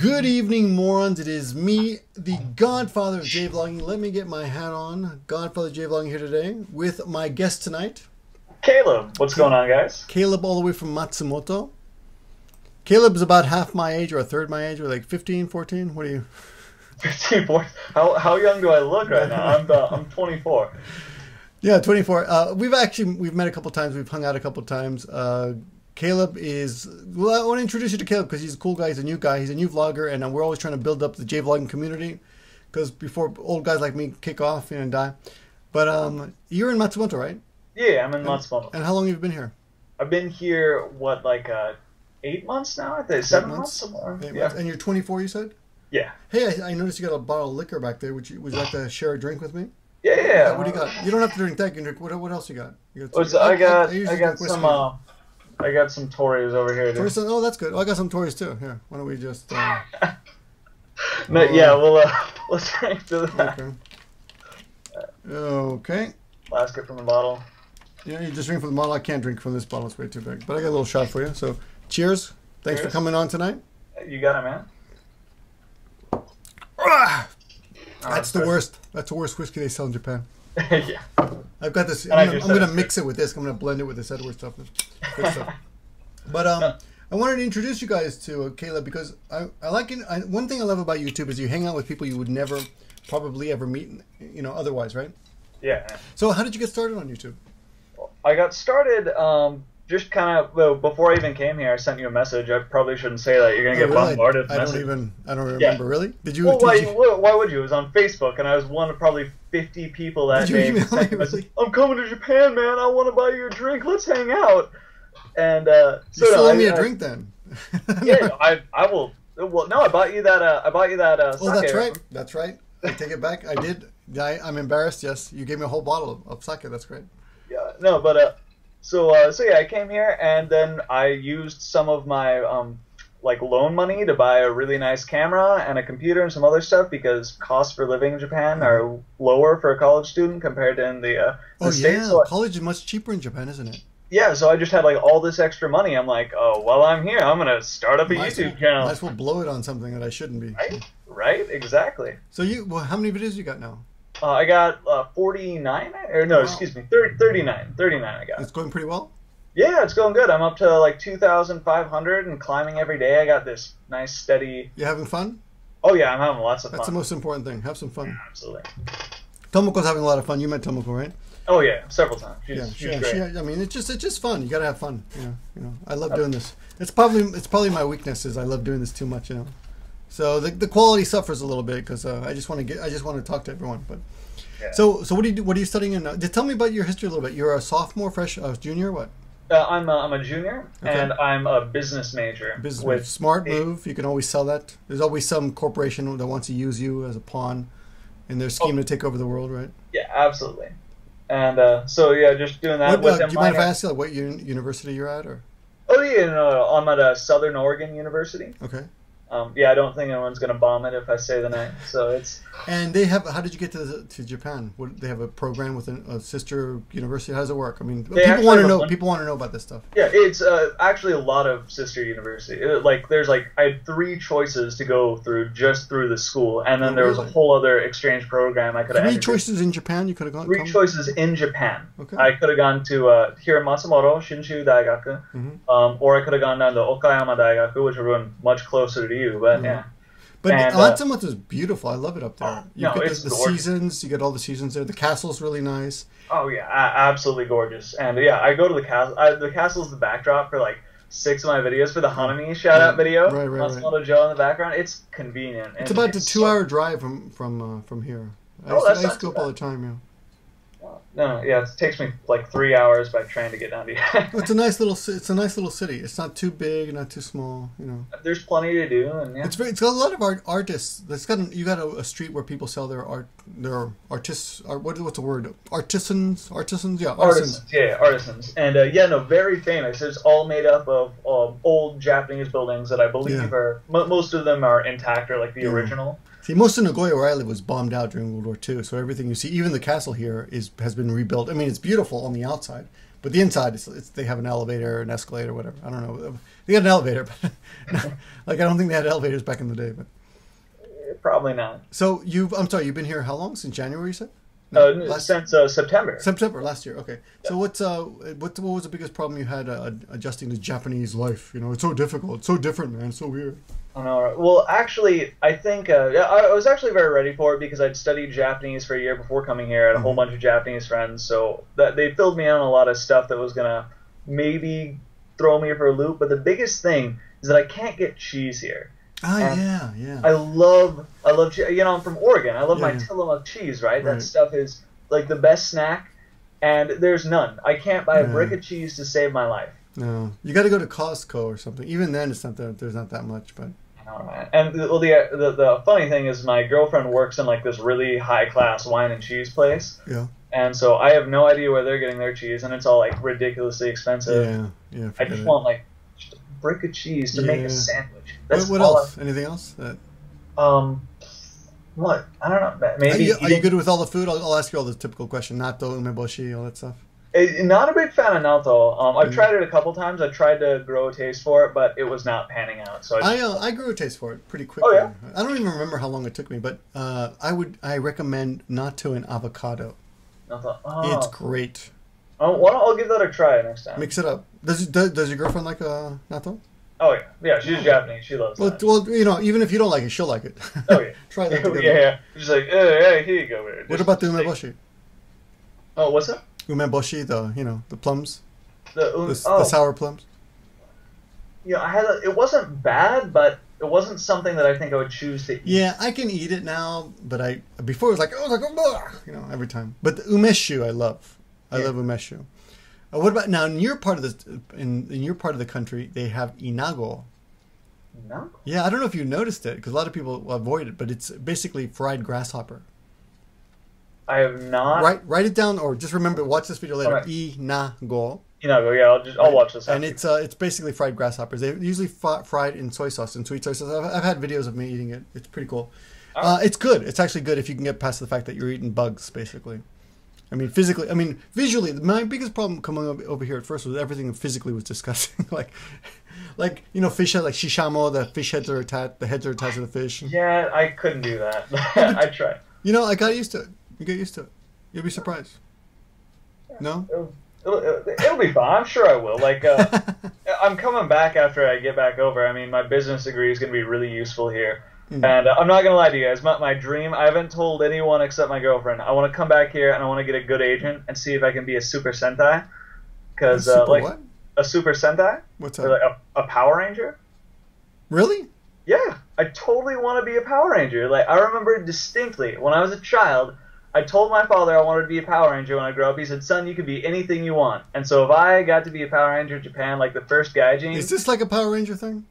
Good evening, morons. It is me, the Godfather of J-Vlogging. Let me get my hat on. Godfather of J-Vlogging here today with my guest tonight, Caleb. What's going on, guys? Caleb, all the way from Matsumoto. Caleb's about half my age or a third my age. We're like 15, 14. What are you? 15, 14. How young do I look right now? I'm 24. Yeah, 24. We've met a couple times. We've hung out a couple times. Caleb is, well, I want to introduce you to Caleb because he's a cool guy. He's a new guy. He's a new vlogger, and we're always trying to build up the J-Vlogging community because before old guys like me kick off and die. But you're in Matsumoto, right? Yeah, I'm in Matsumoto. And how long have you been here? I've been here, what, like 8 months now? I think 7 months somewhere. Yeah. And you're 24, you said? Yeah. Hey, I noticed you got a bottle of liquor back there. Would you like to share a drink with me? Yeah. What do you got? You don't have to drink that. You can drink what else you got? I got some Tories over here. Tories, oh, that's good. Oh, I got some Tories too. Here, why don't we just? Yeah, let's drink to that. Okay. Okay. Last get from the bottle. Yeah, you just drink from the bottle. I can't drink from this bottle. It's way too big. But I got a little shot for you. So, cheers. Thanks for coming on tonight. You got it, man. That's the worst. That's the worst whiskey they sell in Japan. Yeah. I've got this. I'm gonna mix it with this. I'm gonna blend it with this Edward stuff. Good stuff. But I wanted to introduce you guys to Caleb because I like it. One thing I love about YouTube is you hang out with people you would never probably ever meet, otherwise, right? Yeah. So how did you get started on YouTube? I got started just kind of before I even came here. I sent you a message. I probably shouldn't say that. You're gonna get bombarded. I don't remember. Yeah. Really? Did you? Well, why would you? It was on Facebook, and I was one of probably 50 people that day. Really? I'm coming to Japan, man. I want to buy you a drink. Let's hang out. And so you still owe me a drink then. Yeah, I will. Well, no, I bought you that. Oh, that's right. That's right. I take it back. I did. I'm embarrassed. Yes, you gave me a whole bottle of sake. That's great. Yeah. No, but so yeah, I came here and then I used some of my loan money to buy a really nice camera and a computer and some other stuff because costs for living in Japan are lower for a college student compared to in the States. Yeah, so college is much cheaper in Japan, isn't it? Yeah, so I just had all this extra money. I'm like, oh, while I'm here, I'm gonna start up a YouTube channel. Might as well blow it on something that I shouldn't be. Right, exactly. So how many videos you got now? I got 49, or no, excuse me, 39 I got. It's going pretty well? Yeah, it's going good. I'm up to 2,500 and climbing every day. I got this nice steady... You having fun? Oh yeah, I'm having lots of fun. That's the most important thing. Have some fun. Yeah, absolutely. Tomoko's having a lot of fun. You met Tomoko, right? Oh yeah, several times. She's great. I mean, it's just fun. You gotta have fun. I love doing this. It's probably my weakness is I love doing this too much. So the quality suffers a little bit because I just want to talk to everyone. But yeah. So what do you do? What are you studying in? Tell me about your history a little bit. You're a sophomore, junior, what? I'm a junior, and I'm a business major. Smart move. You can always sell that. There's always some corporation that wants to use you as a pawn in their scheme to take over the world, right? Yeah, absolutely. And so yeah, just doing that. Do you mind if I ask you what university you're at, or? Oh yeah, I'm at Southern Oregon University. Okay. Yeah, I don't think anyone's gonna bomb it if I say the name. So it's. And they have. How did you get to Japan? They have a program with a sister university. How does it work? I mean, people want to know. People want to know about this stuff. Yeah, it's actually a lot of sister university. There's I had 3 choices to go through just through the school, and then there was a whole other exchange program I could have. 3 choices in Japan. You could have gone. 3 choices in Japan. Okay. I could have gone to here in Matsumoto, Shinshu Daigaku, or I could have gone down to Okayama Daigaku, which would run much closer to you. But yeah. But Matsumoto is beautiful. I love it up there. You get it's the seasons. You get all the seasons there. The castle's really nice. Oh yeah, absolutely gorgeous. And yeah, I go to the castle. The castle's the backdrop for 6 of my videos for the Hanami shout out video. Right. Matsumoto Joe in the background. It's convenient. It's about a 2-hour drive from here. I used to go up all the time. Yeah. No, yeah, it takes me 3 hours by train to get down to here. It's a nice little city. It's not too big, not too small. There's plenty to do, and yeah. It's got a lot of artists. You got a street where people sell their art. Their artists. What's the word? Artisans. Yeah, artisans. Yeah, artisans. And very famous. It's all made up of old Japanese buildings that I believe are most of them are intact or the original. See, most of Nagoya where I live was bombed out during World War II, so everything you see, even the castle here, has been rebuilt. I mean, it's beautiful on the outside, But the inside, they have an elevator, an escalator, whatever. I don't know. They got an elevator, but like I don't think they had elevators back in the day. But probably not. So I'm sorry, you've been here how long? Since January, you said? Since September. September last year. Okay. Yeah. So what was the biggest problem you had adjusting to Japanese life? You know, it's so difficult. It's so different, man. It's so weird. I know. Right? Well, actually, I think I was actually very ready for it because I'd studied Japanese for a year before coming here. I had a whole bunch of Japanese friends, so that they filled me in on a lot of stuff that was gonna maybe throw me for a loop. But the biggest thing is that I can't get cheese here. Yeah. I love cheese. You know, I'm from Oregon. I love my Tillamook cheese, right? That stuff is like the best snack, and there's none. I can't buy a brick of cheese to save my life. No, you got to go to Costco or something. Even then, it's not there's not that much, but. All right. And the funny thing is, my girlfriend works in like this really high class wine and cheese place. Yeah. And so I have no idea where they're getting their cheese, and it's all like ridiculously expensive. Yeah. I just want like just a brick of cheese to make a sandwich. That's what else? Anything else? What? I don't know. Maybe. Are you good with all the food? I'll ask you all the typical question: natto, umeboshi, all that stuff. Not a big fan of natto. I've tried it a couple times. I tried to grow a taste for it, but it was not panning out. So I grew a taste for it pretty quickly. Oh yeah. I don't even remember how long it took me, but I recommend natto and avocado. Natto. Oh. It's great. I'll give that a try next time. Mix it up. Does your girlfriend like natto? Oh yeah, she's Japanese. She loves that. Well, you know, even if you don't like it, she'll like it. Oh yeah. Try that together. Yeah. She's like, here you go. What about the umeboshi? Oh, what's that? Umeboshi, the plums, the oh. sour plums. Yeah, it wasn't bad, but it wasn't something that I think I would choose to eat. Yeah, I can eat it now, but before it was like every time. But the umeshu, I love. I love umeshu. What about now in your part of the country? They have inago. Inago? Yeah, I don't know if you noticed it because a lot of people avoid it, but it's basically fried grasshopper. I have not. Write it down or just remember. Watch this video later. Right. Inago. Inago. Yeah, I'll watch this. And it's basically fried grasshoppers. They're usually fried in soy sauce and sweet soy sauce. I've had videos of me eating it. It's pretty cool. It's good. It's actually good if you can get past the fact that you're eating bugs, basically. I mean, visually, my biggest problem coming over here at first was everything physically was disgusting. like fish head, like shishamo, the fish heads are attached. The heads are attached to the fish. Yeah, I couldn't do that. I tried. I got used to it. You get used to it. You'll be surprised. No? It'll be fine. I'm sure I will. Like, I'm coming back after I get back over. I mean, my business degree is going to be really useful here. And I'm not going to lie to you guys. My dream, I haven't told anyone except my girlfriend. I want to come back here and I want to get a good agent and see if I can be a Super Sentai. Because, what? A Super Sentai? What's that? Or like a Power Ranger? Really? Yeah. I totally want to be a Power Ranger. Like, I remember distinctly when I was a child, I told my father I wanted to be a Power Ranger when I grew up. He said, son, you can be anything you want. And so if I got to be a Power Ranger in Japan, like the first Gaijin... Is this like a Power Ranger thing?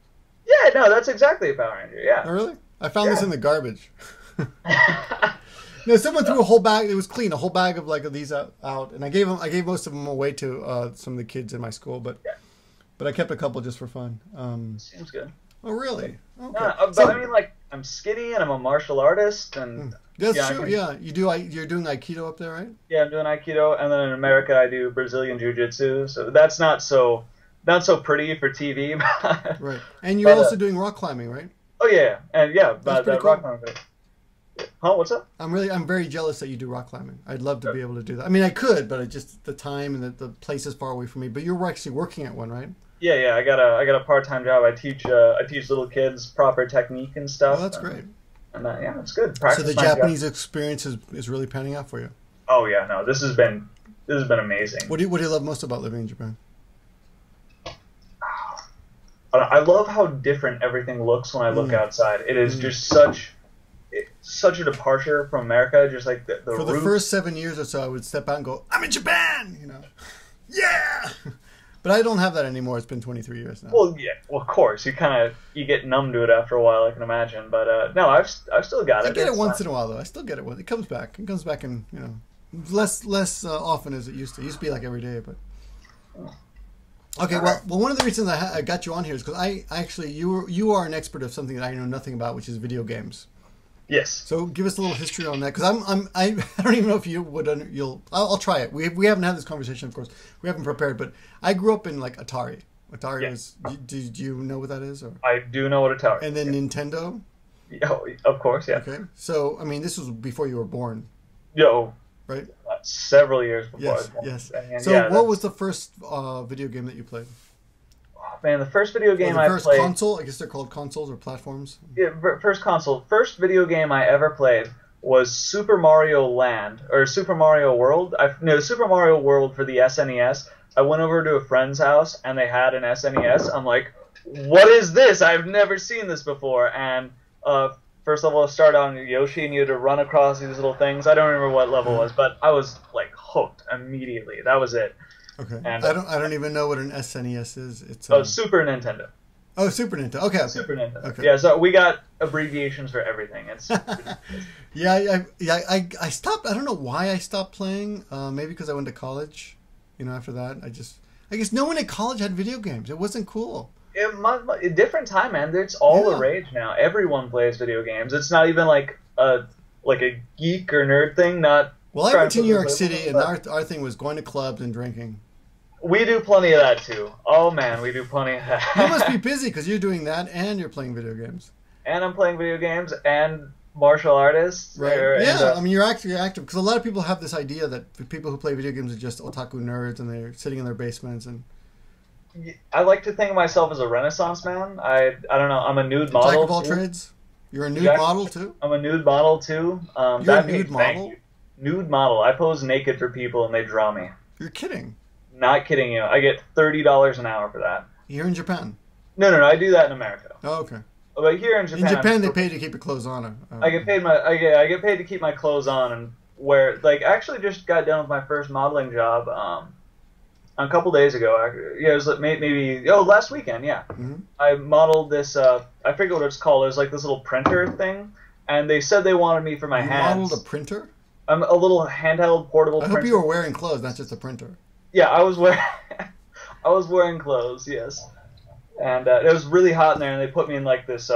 Yeah, no, that's exactly a Power Ranger, yeah. Oh, really? I found this in the garbage. No, someone threw a whole bag. It was clean, a whole bag of like these out, and I gave most of them away to some of the kids in my school, but I kept a couple just for fun. Seems good. Oh, really? Okay. No, but I mean, like, I'm skinny and I'm a martial artist, and that's true. Yeah, you're doing Aikido up there, right? Yeah, I'm doing Aikido, and then in America I do Brazilian Jiu-Jitsu. So that's not so pretty for TV. Right, and you're also doing rock climbing, right? Oh yeah, and that's pretty cool. Rock climbing. Huh? What's up? I'm very jealous that you do rock climbing. I'd love to be able to do that. I mean, I could, but just the time and the place is far away from me. But you're actually working at one, right? Yeah. I got a part-time job. I teach little kids proper technique and stuff. Oh, that's great. And it's good. So the Japanese experience is really panning out for you. Oh yeah, no, this has been amazing. What do you love most about living in Japan? I love how different everything looks when I look outside. It is just such a departure from America. Just like the for the first 7 years or so, I would step out and go, "I'm in Japan," Yeah. But I don't have that anymore. It's been 23 years now. Well, yeah. Well, of course, you get numb to it after a while. I can imagine. But no, I've still got it. I get it once in a while though. I still get it. It comes back. It comes back in less often as it used to. It used to be like every day, but. Okay, well, one of the reasons I got you on here is because I actually you are an expert of something that I know nothing about, which is video games. Yes. So give us a little history on that, because I don't even know if you would I'll try it. We haven't had this conversation, of course. We haven't prepared, but I grew up in like Atari. Atari is. Do you know what that is? Or? I do know what Atari. And then Nintendo. Oh, of course, yeah. Okay. So I mean, this was before you were born. Yo. Right. Several years before. Yes. I was born. Yes. And So what was the first video game that you played? Man, the first video game I first played... console? I guess they're called consoles or platforms. Yeah, first console. First video game I ever played was Super Mario Land, or Super Mario World. Super Mario World for the SNES. I went over to a friend's house, and they had an SNES. I'm like, what is this? I've never seen this before. And first level, I started on Yoshi, and you had to run across these little things. I don't remember what level it was, but I was, like, hooked immediately. That was it. Okay. And, I don't even know what an SNES is. It's Super Nintendo. Oh, Super Nintendo. Okay. Super Nintendo. Okay. Yeah, so we got abbreviations for everything. It's I stopped. I don't know why I stopped playing. Maybe because I went to college. After that, I guess no one at college had video games. It wasn't cool. A different time, man. It's all the rage now. Everyone plays video games. It's not even like a geek or nerd thing. Well, I went to New York City, and our thing was going to clubs and drinking. We do plenty of that, too. Oh, man, we do plenty of that. You must be busy, because you're doing that, and you're playing video games. And I'm playing video games, and martial artists. Right. Yeah, I mean, you're active, because a lot of people have this idea that people who play video games are just otaku nerds, and they're sitting in their basements. And I like to think of myself as a Renaissance man. I don't know, I'm a nude model. Jack of all trades? You're a nude model, too? I'm a nude model, too. You're a nude model? Nude model. I pose naked for people, and they draw me. You're kidding. Not kidding you. I get $30 an hour for that. Here in Japan? No. I do that in America. Oh, okay. But here in Japan... In Japan, they pay to keep your clothes on. I get paid to keep my clothes on and wear... Like, I actually just got done with my first modeling job a couple days ago. It was maybe... Oh, last weekend, yeah. Mm-hmm. I modeled this... I forget what it's called. It was like this little printer thing. And they said they wanted me for my hands. You modeled a printer? I'm a little handheld portable printer. I hope you were wearing clothes, not just a printer. Yeah, I was wearing clothes, yes. And it was really hot in there, and they put me in like this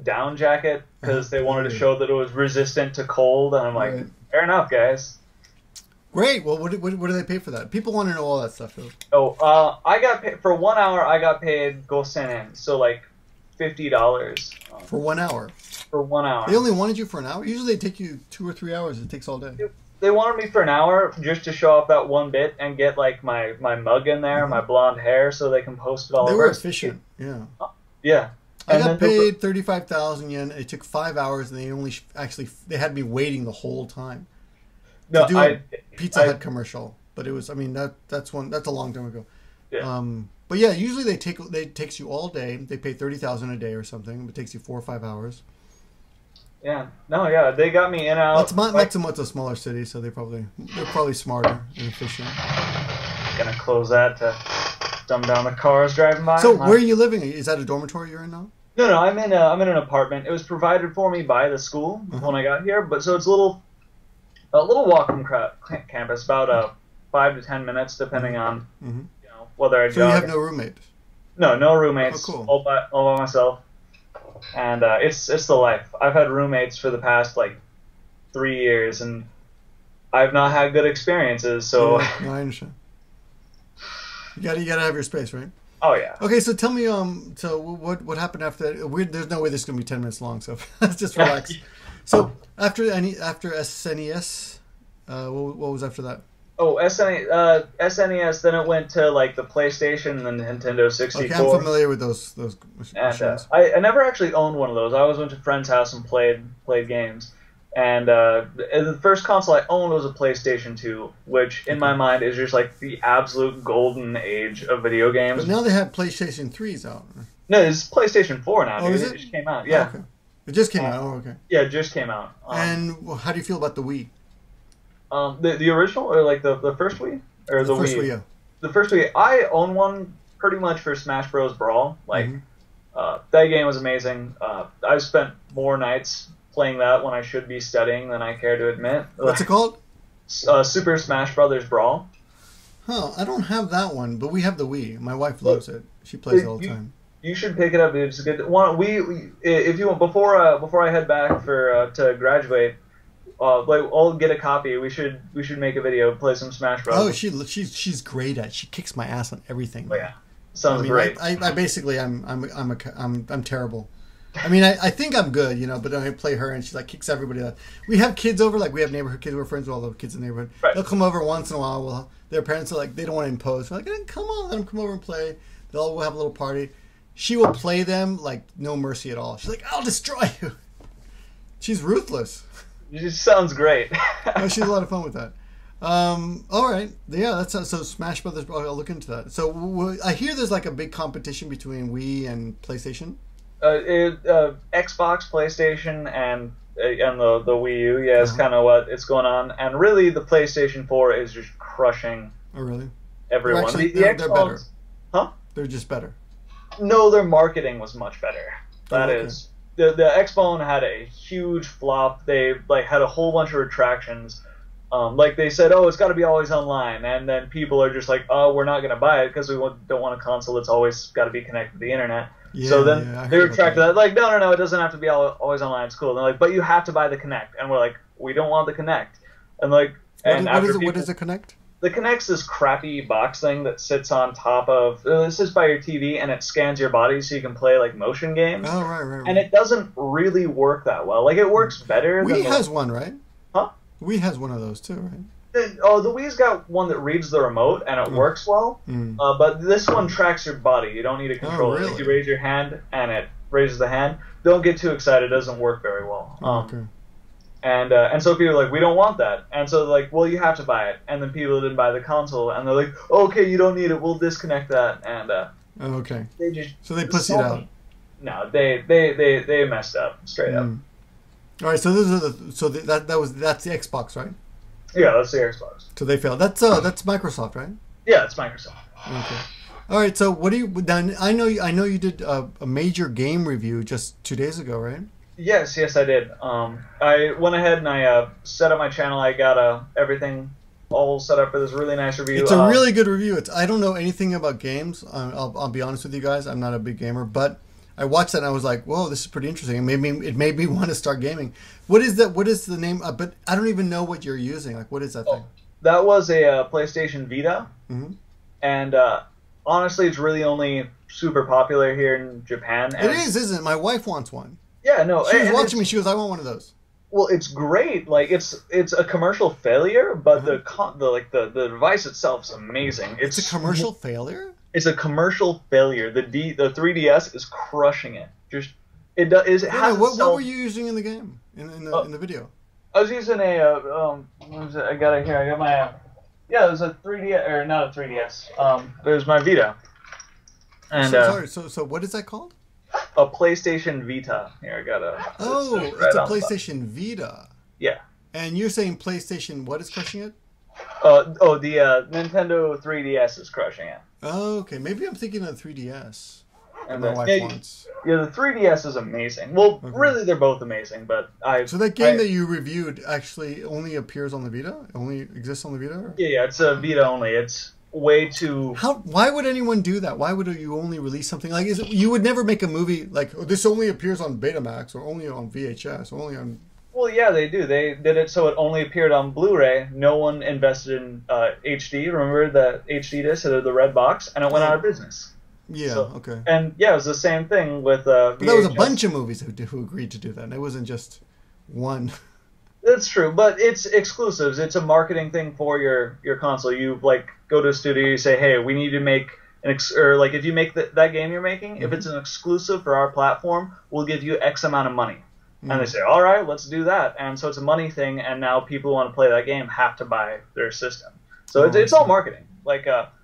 down jacket because they wanted to show that it was resistant to cold. And I'm like, fair enough, guys. Great. Well, what do they pay for that? People want to know all that stuff, though. Oh, I got paid for 1 hour. I got paid gosen, so like $50 for 1 hour. For 1 hour. They only wanted you for an hour. Usually they take you 2 or 3 hours. It takes all day. They wanted me for an hour just to show off that one bit and get like my mug in there, my blonde hair, so they can post it all over. They were efficient, yeah. Yeah. I got paid 35,000 yen. It took 5 hours, and they had me waiting the whole time. No, to do a Pizza Hut commercial, but it was. I mean, that's a long time ago. Yeah. But yeah, usually it takes you all day. They pay 30,000 a day or something. It takes you 4 or 5 hours. Yeah. No, yeah. They got me in and out. Matsumoto's a smaller city, so they're probably smarter and efficient. Gonna close that to dumb down the cars driving by. So where are you living? Is that a dormitory you're in now? No. I'm in an apartment. It was provided for me by the school when I got here, but so it's a little walk from campus, about 5 to 10 minutes, depending on whether I jog. So you have no roommates? No roommates. Oh, cool. All by myself. And it's the life. I've had roommates for the past like 3 years, and I've not had good experiences. So yeah, no, I understand. You gotta have your space, right? Oh yeah. Okay, so tell me, so what happened after that? There's no way this is gonna be 10 minutes long, so let's just relax. So after SNES, what was after that? Oh, SNES. Then it went to like the PlayStation and the Nintendo 64. Okay, I'm familiar with those machines. I never actually owned one of those. I always went to a friend's house and played games. And the first console I owned was a PlayStation 2, which in my mind is just like the absolute golden age of video games. But now they have PlayStation 3s out. No, it's PlayStation 4 now. Oh, dude. is it? It just came out. Yeah. Oh, okay. It just came out. Oh, okay. Yeah, it just came out. And how do you feel about the Wii? The original, or like the first Wii, or the first Wii? Wii, yeah. The first Wii. I own one pretty much for Smash Bros. Brawl. Like that game was amazing. I've spent more nights playing that when I should be studying than I care to admit. What's it called? Super Smash Brothers Brawl. Huh, I don't have that one, but we have the Wii. My wife loves it. She plays it all the time. You should pick it up. It's good. If you want, before I head back to graduate, I'll get a copy. We should make a video, play some Smash Bros. Oh, she's great at. She kicks my ass on everything. Oh, yeah, sounds great. I basically I'm terrible. I mean, I think I'm good, you know, but then I play her and she like kicks everybody out. We have kids over, like we have neighborhood kids. We're friends with all the kids in the neighborhood. Right. They'll come over once in a while. Well, their parents are like, they don't want to impose. We're like, come on, let them come over and play. We'll have a little party. She will play them like no mercy at all. She's like, I'll destroy you. She's ruthless. It just sounds great. No, she's a lot of fun with that. All right. Yeah, that's so Smash Brothers. I'll look into that. So I hear there's like a big competition between Wii and PlayStation. Xbox, PlayStation, and the Wii U. Yeah, is kind of what it's going on. And really, the PlayStation 4 is just crushing. Oh, really? Everyone. Actually, the they're Xbox, better. Huh? They're just better. No, their marketing was much better. That is, the Xbone had a huge flop. They had a whole bunch of retractions. They said, oh, it's got to be always online, and then people are just like, oh, we're not going to buy it because we don't want a console that's always got to be connected to the internet. Yeah, so then they retracted that. Like, no, it doesn't have to be always online. It's cool. And they're like, but you have to buy the Kinect, and we're like, we don't want the Kinect. And like, what is a Kinect? The Kinect's this crappy box thing that sits on top of this is by your TV, and it scans your body so you can play like motion games. Oh, right. And it doesn't really work that well. Like, it works better. Wii has one, right? Huh? Wii has one of those too, right? The Wii's got one that reads the remote and it works well. But this one tracks your body. You don't need a controller. Really? You raise your hand and it raises the hand. Don't get too excited. It doesn't work very well. Okay. And so people are like, we don't want that. And so they're like, well, you have to buy it. And then people didn't buy the console, and they're like, okay, you don't need it. We'll disconnect that. And okay. They just they pussied out. No, they messed up straight up. All right, so that's the Xbox, right? Yeah, that's the Xbox. So they failed. That's Microsoft, right? Yeah, it's Microsoft. Okay. All right. So what do you? I know you did a major game review just 2 days ago, right? Yes, I did. I went ahead and I set up my channel. I got everything all set up for this really nice review. It's a really good review. I don't know anything about games. I'll be honest with you guys. I'm not a big gamer, but I watched that and I was like, whoa, this is pretty interesting. It made me want to start gaming. What is that? What is the name? But I don't even know what you're using. Like, what is that thing? That was a PlayStation Vita. Mm-hmm. And honestly, it's really only super popular here in Japan. And it is, isn't it? My wife wants one. Yeah, no. She was watching me. She goes, I want one of those. Well, it's great. Like, it's a commercial failure, but the device itself is amazing. It's a commercial failure? It's a commercial failure. The 3DS is crushing it. What were you using in the game? In the video? I was using what was it? I got it here. I got my it was a 3DS, or not a 3DS. It was my Vita. And sorry. So what is that called? A PlayStation Vita. Here, I got a. Oh, it's a PlayStation Vita. Yeah. And you're saying PlayStation, what is crushing it? The Nintendo 3DS is crushing it. Oh, okay. Maybe I'm thinking of the 3DS. And my wife wants. Yeah, the 3DS is amazing. Well, really, they're both amazing, but So that game that you reviewed actually only appears on the Vita? Only exists on the Vita? Or? Yeah, it's a Vita only. It's way too. Why would anyone do that? Why would you only release something like? You would never make a movie like this only appears on Betamax or only on VHS, only on. Well, yeah, they do. They did it so it only appeared on Blu-ray. No one invested in HD. Remember the HD disc, the red box, and it went out of business. Yeah. Okay. And yeah, it was the same thing with. But there was a bunch of movies who agreed to do that. And it wasn't just one. That's true, but it's exclusives. It's a marketing thing for your console. You go to a studio, you say, hey, we need to make if you make that game you're making, if it's an exclusive for our platform, we'll give you X amount of money. And they say, all right, let's do that. And so it's a money thing, and now people who want to play that game have to buy their system. So it's all marketing.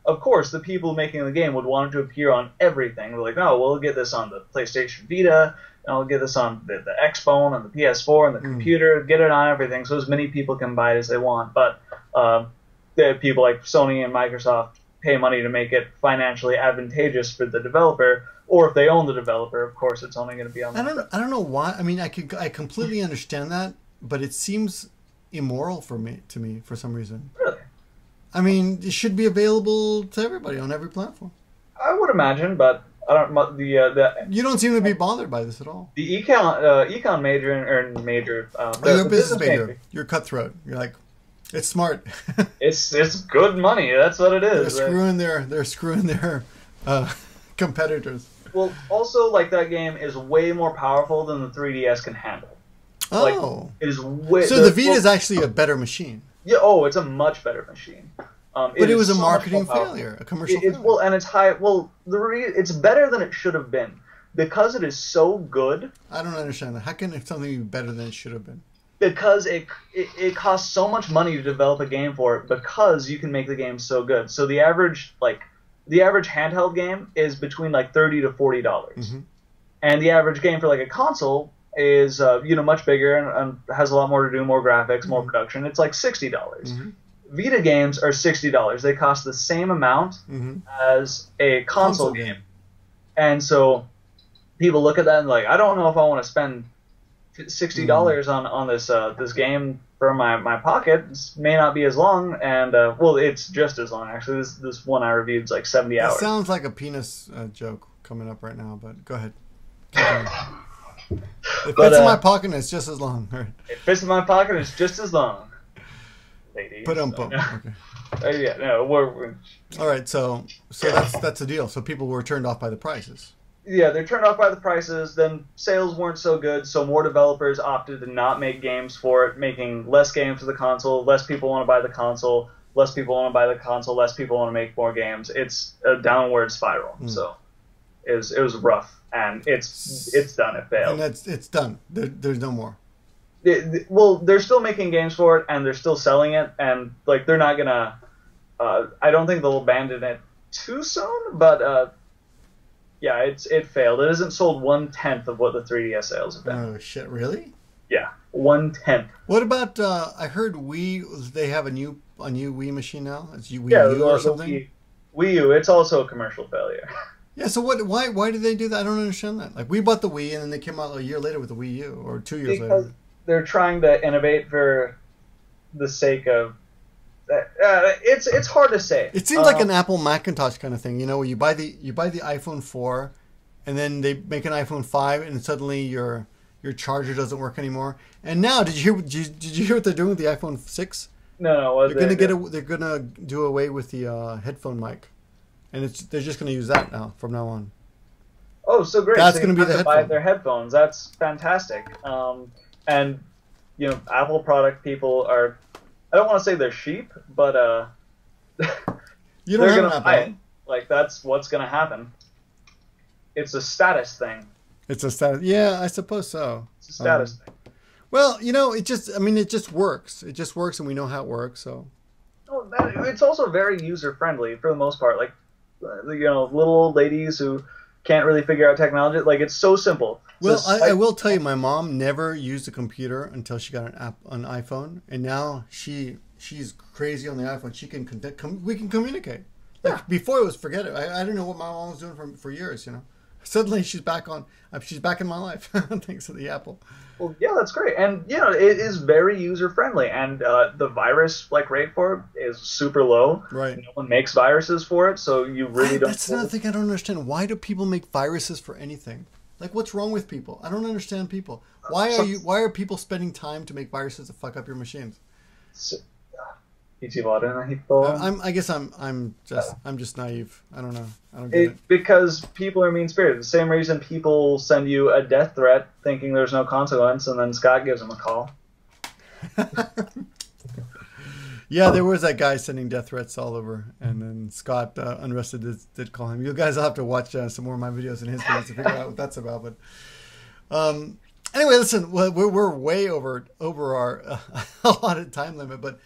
Of course, the people making the game would want it to appear on everything. They're like, oh, we'll get this on the PlayStation Vita, and we'll get this on the Xbone and the PS4 and the computer, get it on everything, so as many people can buy it as they want. But the people like Sony and Microsoft pay money to make it financially advantageous for the developer. Or if they own the developer, of course, it's only going to be on. I don't know why. I mean, I completely understand that, but it seems immoral to me for some reason. Really? I mean, it should be available to everybody on every platform. I would imagine, but I don't the You don't seem to be bothered by this at all. the econ major or major. You're a business major. You're cutthroat. You're like, it's smart. It's good money. That's what it is. They're screwing their competitors. Well, also, like, that game is way more powerful than the 3DS can handle. Oh. Like, it is way... So the Vita is actually a better machine. Yeah, oh, it's a much better machine. But it was a marketing failure, a commercial failure. Well, and it's high... Well, it's better than it should have been. Because it is so good... I don't understand that. How can something be better than it should have been? Because it costs so much money to develop a game for it, because you can make the game so good. So the average handheld game is between like $30 to $40, and the average game for like a console is much bigger and has a lot more to do, more graphics, more production. It's like $60. Vita games are $60. They cost the same amount as a console game, and so people look at that and like, I don't know if I want to spend $60 on this game from my pocket. It may not be as long, and well, it's just as long actually. This one I reviewed is like 70 hours. It sounds like a penis joke coming up right now, but go ahead. It fits in my pocket and it's just as long. Right. It fits in my pocket and it's just as long. Ladies. Okay. Yeah, no, we're all right. So that's the deal. So people were turned off by the prices. Yeah, they're turned off by the prices. Then sales weren't so good, so more developers opted to not make games for it, making less games for the console. Less people want to buy the console. Less people want to buy the console. Less people want to make more games. It's a downward spiral. So it was rough, and it's done. It failed. And it's done. There's no more. Well, they're still making games for it, and they're still selling it, and like they're not gonna. I don't think they'll abandon it too soon, but. Yeah, it failed. It hasn't sold 1/10 of what the 3DS sales have been. Oh shit! Really? Yeah, 1/10. What about? I heard they have a new Wii machine now. It's Wii U or something. Wii U. It's also a commercial failure. Yeah. So what? Why did they do that? I don't understand that. Like we bought the Wii and then they came out a year later with the Wii U or 2 years later. Because they're trying to innovate for the sake of. It's hard to say. It seems like an Apple Macintosh kind of thing, where you buy the iPhone 4, and then they make an iPhone 5, and suddenly your charger doesn't work anymore. And now, did you hear what they're doing with the iPhone 6? No. They're gonna do away with the headphone mic, and they're just gonna use that now from now on. Oh, so great! That's so gonna be the buy their headphones. That's fantastic. And Apple product people are. I don't want to say they're sheep, but you don't they're going to buy it. Like, that's what's going to happen. It's a status thing. It's a status. Yeah, I suppose so. It's a status thing. Well, it just works. It just works, and we know how it works. So. Oh, it's also very user friendly for the most part. Like, little old ladies who can't really figure out technology. Like, it's so simple. Well, I will tell you, my mom never used a computer until she got an iPhone, and now she's crazy on the iPhone. She can we can communicate. Like before, it was forget it. I didn't know what my mom was doing for years. Suddenly she's back in my life thanks to the Apple. Well, yeah, that's great, and it is very user friendly, and the virus rate for it is super low. Right. No one makes viruses for it, so you really don't. That's another thing I don't understand. Why do people make viruses for anything? Like, what's wrong with people? I don't understand people. Why are people spending time to make viruses to fuck up your machines? I guess I'm just naive. I don't know. I don't get it. Because people are mean-spirited. The same reason people send you a death threat thinking there's no consequence, and then Scott gives them a call. Yeah, there was that guy sending death threats all over, and then Scott Unrested did call him. You guys will have to watch some more of my videos and his videos to figure out what that's about. But anyway, listen, we're way over our allotted time limit, but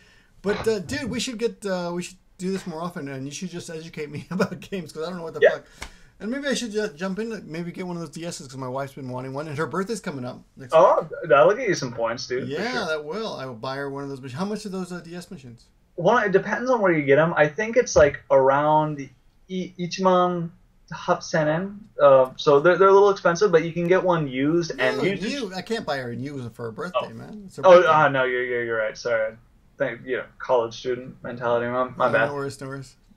dude, we should do this more often, and you should just educate me about games because I don't know what the fuck. And maybe I should just jump in, maybe get one of those DSs because my wife's been wanting one, and her birthday's coming up next week. That'll get you some points, dude. Yeah, sure. That will. I will buy her one of those machines. How much are those DS machines? Well, it depends on where you get them. I think it's around Ichiman Hapsenen. So they're a little expensive, but you can get one used and used. I can't buy her used for her birthday, man. It's her birthday. No, you're right. Sorry. College student mentality. My bad. No worries.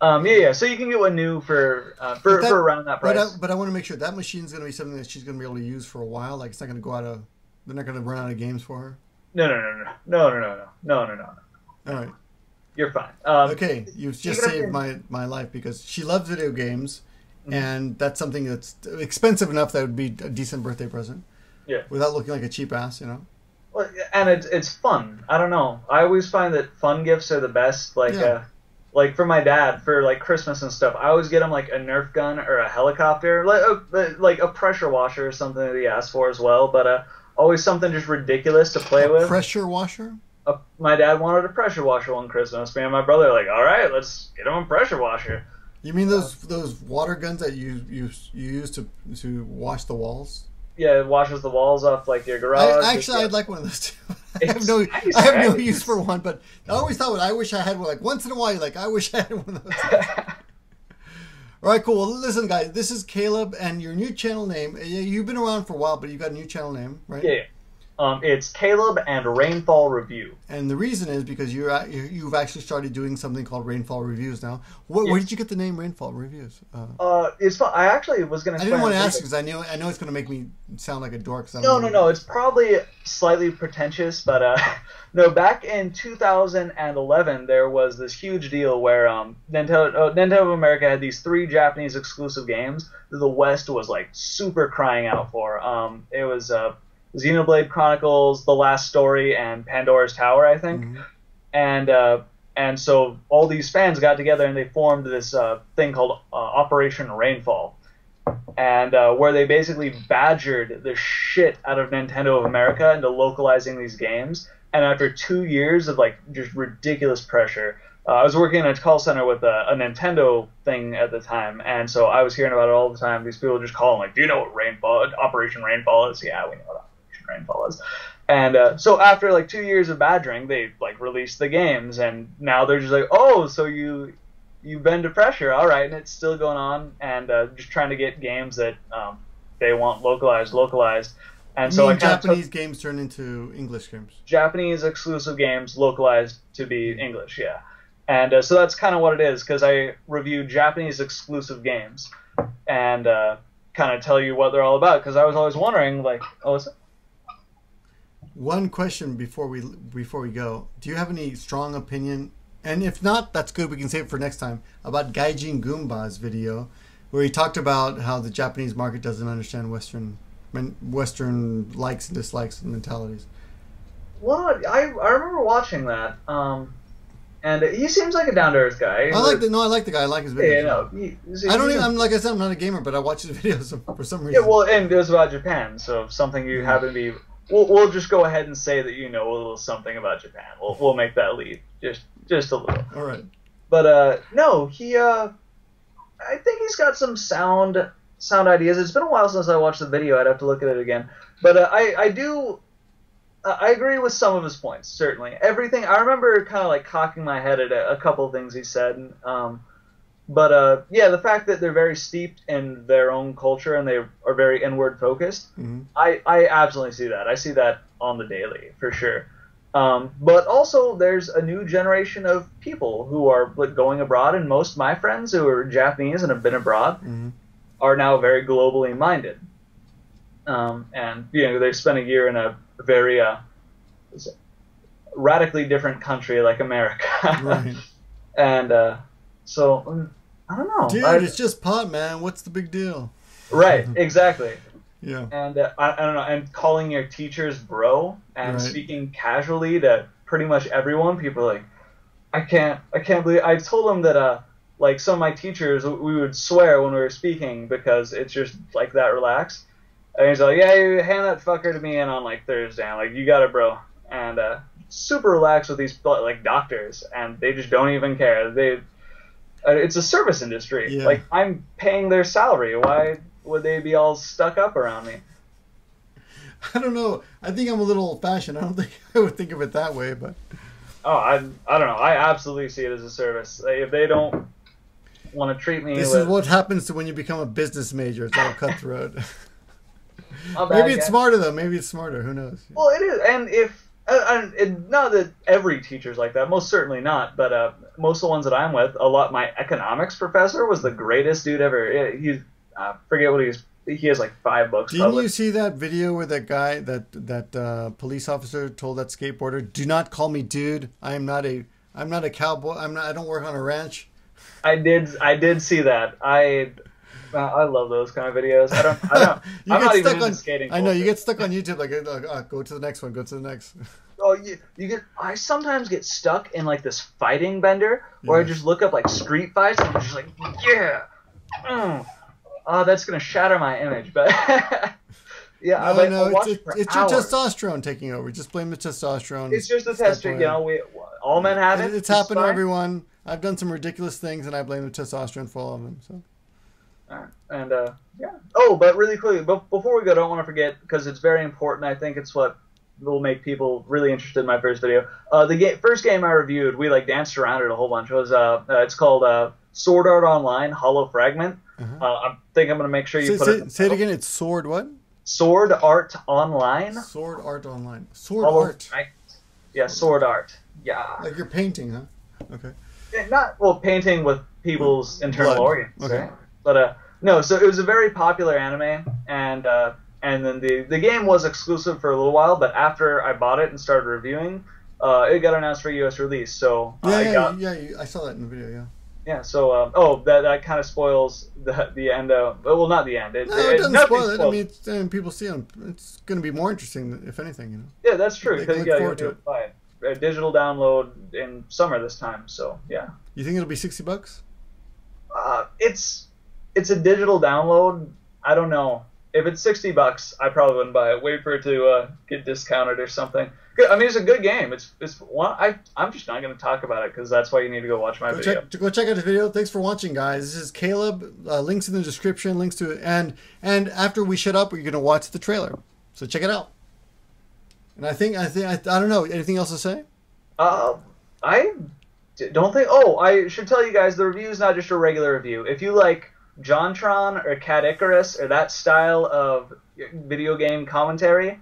Yeah. So you can get one new for around that price. But I want to make sure that machine's going to be something that she's going to be able to use for a while. Like it's not going to go out of. They're not going to run out of games for her. No. All right. You're fine. Okay, you've just saved my life because she loves video games, and that's something that's expensive enough that would be a decent birthday present. Yeah. Without looking like a cheap ass, you know. Well, and it's fun. I don't know. I always find that fun gifts are the best. Like for my dad for like Christmas and stuff, I always get him like a Nerf gun or a helicopter, like a pressure washer or something that he asked for as well. But always something just ridiculous to play with. Pressure washer? My dad wanted a pressure washer one Christmas. Me and my brother were like, all right, let's get him a pressure washer. You mean those water guns that you use to wash the walls? Yeah, it washes the walls off like your garage. I'd like one of those too. I have no use for one, but I always thought, I wish I had one. Like once in a while, I wish I had one of those. All right, cool. Well, listen, guys, this is Caleb, and your new channel name. You've been around for a while, but you got a new channel name, right? Yeah. It's Caleb and Rainfall Revew. And the reason is because you've actually started doing something called Rainfall Reviews now. Where did you get the name Rainfall Reviews? It's fun. I actually was going to. I didn't want to ask because I know it's going to make me sound like a dork. No. It's probably slightly pretentious, but no. Back in 2011, there was this huge deal where Nintendo of America had these 3 Japanese exclusive games that the West was like super crying out for. It was Xenoblade Chronicles, The Last Story, and Pandora's Tower, I think. Mm-hmm. And so all these fans got together and they formed this thing called Operation Rainfall, and where they basically badgered the shit out of Nintendo of America into localizing these games. And after 2 years of like just ridiculous pressure, I was working in a call center with a Nintendo thing at the time, and so I was hearing about it all the time. These people just calling like, "Do you know what Operation Rainfall is?" Yeah, we know what Rainfall is. And so after like 2 years of badgering, they like released the games, and now they're just like, oh, so you bend to pressure, all right, and it's still going on, and just trying to get games that they want localized. And so Japanese games turn into English games. Japanese exclusive games localized to be English, yeah. And so that's kind of what it is, because I review Japanese exclusive games and kind of tell you what they're all about, because I was always wondering, like, one question before we go. Do you have any strong opinion? And if not, that's good. We can save it for next time. About Gaijin Goomba's video, where he talked about how the Japanese market doesn't understand Western likes and dislikes and mentalities. Well, I remember watching that. And he seems like a down-to-earth guy. I like the guy. I like his videos. Yeah, like I said, I'm not a gamer, but I watch his videos for some reason. Yeah, well, and it was about Japan, so if something you happen to be. We'll just go ahead and say that you know a little something about Japan. We'll make that leap, just a little. All right. But no, he I think he's got some sound ideas. It's been a while since I watched the video. I'd have to look at it again. But I agree with some of his points, certainly. Everything I remember, kind of like cocking my head at a couple of things he said. But yeah, the fact that they're very steeped in their own culture and they are very inward focused, I absolutely see that. I see that on the daily, for sure. But also, there's a new generation of people who are going abroad, and most of my friends who are Japanese and have been abroad are now very globally minded. And they spent a year in a very radically different country like America. Right. And so I don't know. Dude, it's just pot, man. What's the big deal? Right, exactly. Yeah. And I don't know. And calling your teachers bro and speaking casually to pretty much everyone. People are like, I can't believe. I told them that like some of my teachers, we would swear when we were speaking because it's just like that relaxed. And he's like, yeah, you hand that fucker to me in on like Thursday. I'm like, you got it, bro. And super relaxed with these like doctors, and they just don't even care. It's a service industry. Yeah. Like, I'm paying their salary. Why would they be all stuck up around me? I don't know. I think I'm a little old-fashioned. I don't think I would think of it that way, but... Oh, I don't know. I absolutely see it as a service. If they don't want to treat me This is what happens to when you become a business major. It's all cutthroat. Maybe it's smarter, though. Maybe it's smarter. Who knows? Well, it is. And if... Not that every teacher's like that, most certainly not, but most of the ones that I'm with, my economics professor was the greatest dude ever. He forget what he has like 5 books. Didn't you see that video where that guy, that police officer told that skateboarder, "Do not call me dude. I'm not a cowboy. I don't work on a ranch." I did see that. I love those kind of videos. I don't. I'm not even into skating. I know you get stuck on YouTube. Like, go to the next one. Go to the next. Oh, I sometimes get stuck in like this fighting bender where I just look up like street fights and I'm just like, yeah, oh, that's gonna shatter my image. But yeah, it's your testosterone taking over. Just blame the testosterone. It's just the testosterone. You know, all men have it. It's happened to everyone. I've done some ridiculous things, and I blame the testosterone for all of them. So. And yeah. Oh, but really quickly, before we go, don't want to forget, because it's very important. I think it's what will make people really interested in my first video. The first game I reviewed, we like danced around it a whole bunch. Was it's called Sword Art Online Hollow Fragment. I think I'm gonna make sure you say it again. It's Sword what? Sword Art Online. Sword Art Online. Sword Art. Yeah, Sword Art. Yeah. Like you're painting, huh? Okay. Painting with people's internal organs. Okay. Right? But no, so it was a very popular anime, and then the game was exclusive for a little while, but after I bought it and started reviewing, it got announced for US release. So I saw that in the video. Yeah. Yeah. So that kind of spoils the end of, well, not the end. It doesn't spoil it. I mean, people see them. It's going to be more interesting, if anything. You know. Yeah, that's true. Because you got to buy it. A digital download in summer this time. So yeah. You think it'll be $60? It's a digital download. I don't know. If it's $60, I probably wouldn't buy it. Wait for it to get discounted or something. I mean, it's a good game. It's one. I'm just not going to talk about it because that's why you need to go watch my video. Go check out the video. Thanks for watching, guys. This is Caleb. Links in the description. Links to it. And after we shut up, we're going to watch the trailer. So check it out. And I don't know. Anything else to say? I don't think. Oh, I should tell you guys, the review is not just a regular review. If you like JonTron or Cat Icarus or that style of video game commentary,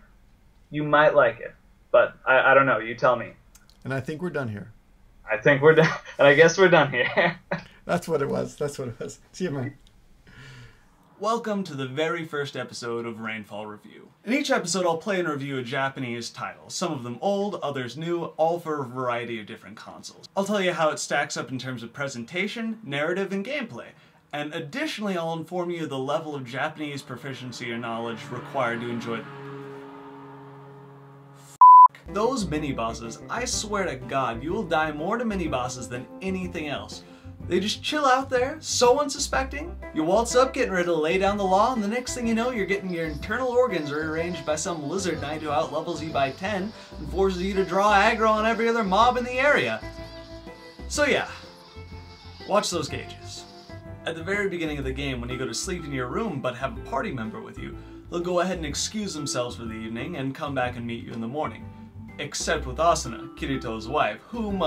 you might like it. But I don't know. You tell me. And I think we're done here. I think we're done. And I guess we're done here. That's what it was. See you, man. Welcome to the very first episode of Rainfall Revew. In each episode I'll play and review a Japanese title, some of them old, others new, all for a variety of different consoles. I'll tell you how it stacks up in terms of presentation, narrative, and gameplay, and additionally I'll inform you of the level of Japanese proficiency or knowledge required to enjoy those mini-bosses. I swear to God, you will die more to mini-bosses than anything else. They just chill out there, so unsuspecting. You waltz up, getting ready to lay down the law, and the next thing you know, you're getting your internal organs rearranged by some lizard knight who outlevels you by 10 and forces you to draw aggro on every other mob in the area. So yeah, watch those gauges. At the very beginning of the game, when you go to sleep in your room but have a party member with you, they'll go ahead and excuse themselves for the evening and come back and meet you in the morning. Except with Asuna, Kirito's wife, whom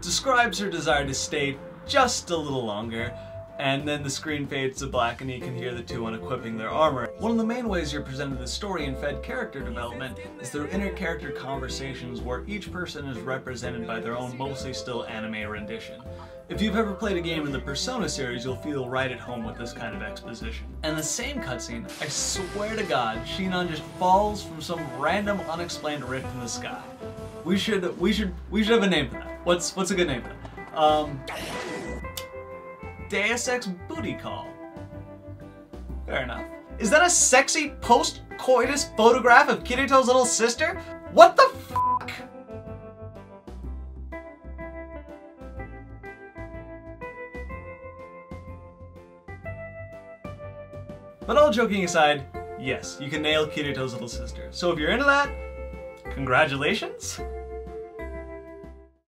describes her desire to stay just a little longer, and then the screen fades to black and you can hear the two unequipping their armor. One of the main ways you're presented the story and fed character development is through inter-character conversations where each person is represented by their own mostly still anime rendition. If you've ever played a game in the Persona series, you'll feel right at home with this kind of exposition. And the same cutscene, I swear to God, Shinon just falls from some random unexplained rift in the sky. We should have a name for that. What's a good name for that? Deus Ex Booty Call. Fair enough. Is that a sexy post-coitus photograph of Kirito's little sister? What the fuck? But all joking aside, yes, you can nail Kirito's little sister. So if you're into that, congratulations.